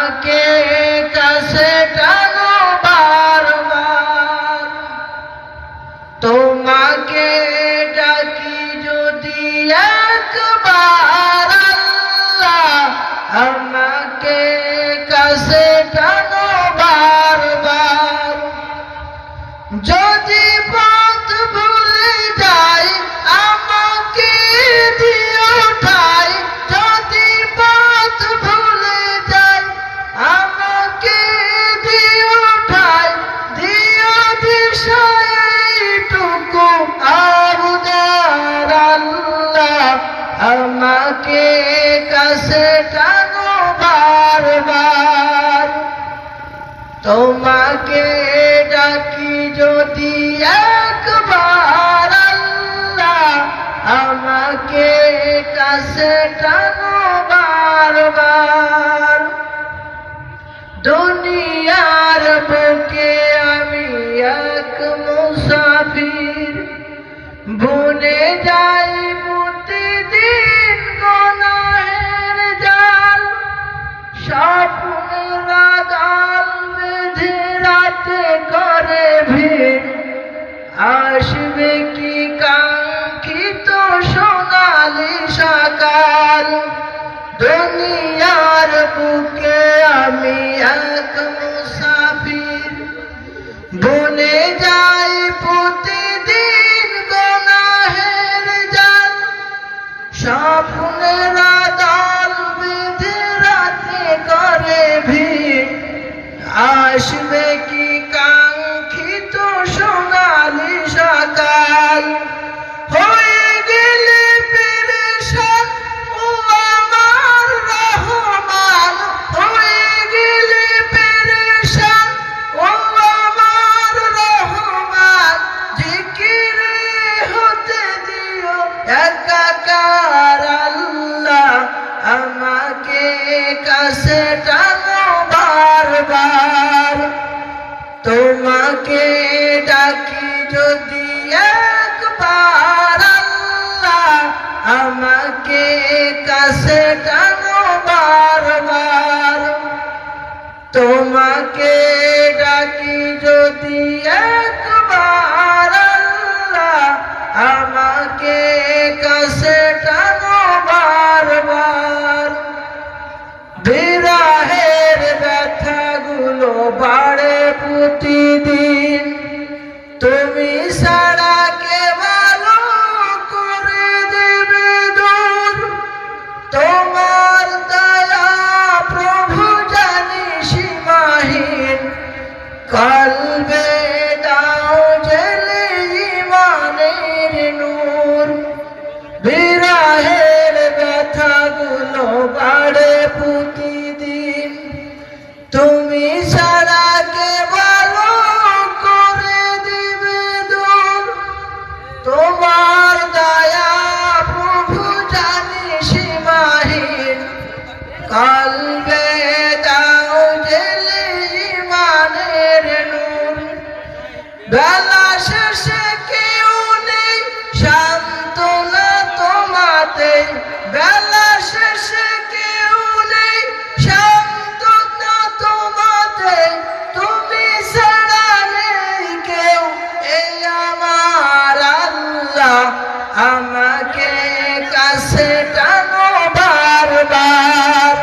আমাকে কাছে টানো বারবার, তোমাকে ডাকি যদি একবার আল্লাহ, আমাকে কাছে টানো বারবার। যদি পথ ভুলে যাই আমাকে দিও ঠাই, যদি পথ ভুলে যাই আমাকে দিও ঠাই, দিও দিশা এইটুকু আবদার আল্লাহ, আমাকে কাছে টানো বারবার। তোমাকে ডাকি যদি একবার আল্লাহ, আমাকে কাছে টানো বারবার। দুনিয়ার বুকে আমি এক মুসাফির, বুনে যাই প্রতিদিন গুনাহের জাল, স্বপ্নের আগাল বেঁধে রাতে করে ভিড়, আসবে কি কাঙ্ক্ষিত সোনালি সকাল। দুনিয়ার বুকে আমি এক মুসাফির, বুনে যাই প্রতিদিন গুনাহের জাল, স্বপ্নের আগাল বেঁধে রাতে করে ভিড়, আসবে কি কাঙ্ক্ষিত সোনালি সকাল। হয়ে গেলে পেরেশান ও আমার রহমান, হয়ে গেলে পেরেশান ও আমার রহমান, জিকিরে হতে দিও একাকার আল্লাহ, আমাকে কাছে টানো বারবার। তোমাকে ডাকি যদি একবার আল্লাহ, আমাকে কাছে টানো বারবার। তোমাকে ডাকি যদি একবার আল্লাহ, আমাকে কাছে টানো বারবার। বিরহের ব্যথাগুলো বাড়ে প্রতিদিন, তুমি ছাড়া কে ভালো করে দেবে দূর। তোমার দয়া প্রভু জানি সীমাহীন, কলবে দাও জেলে ঈমানের নূর। বিরহের ব্যথাগুলো বাড়ে প্রতিদিন, তুমি ছাড়া কে ভালো করে দিবে দূর। তোমার দয়া প্রভু জানি সীমাহীন, কলবে দাও জেলে ঈমানের নূর। বেলা শেষে কেউ নেই সান্ত্বনা তোমাতে, বেলা শেষে কেউ নেই সান্ত্বনা তোমাতে, তুমি ছাড়া নেই কেউ এই আমার আল্লাহ, আমাকে কাছে টানো বারবার।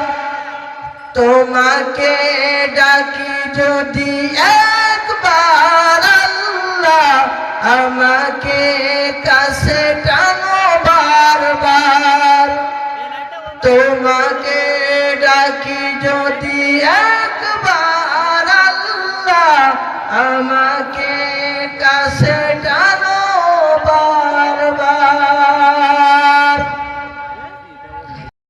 তোমাকে ডাকি যদি একবার আল্লাহ, আমাকে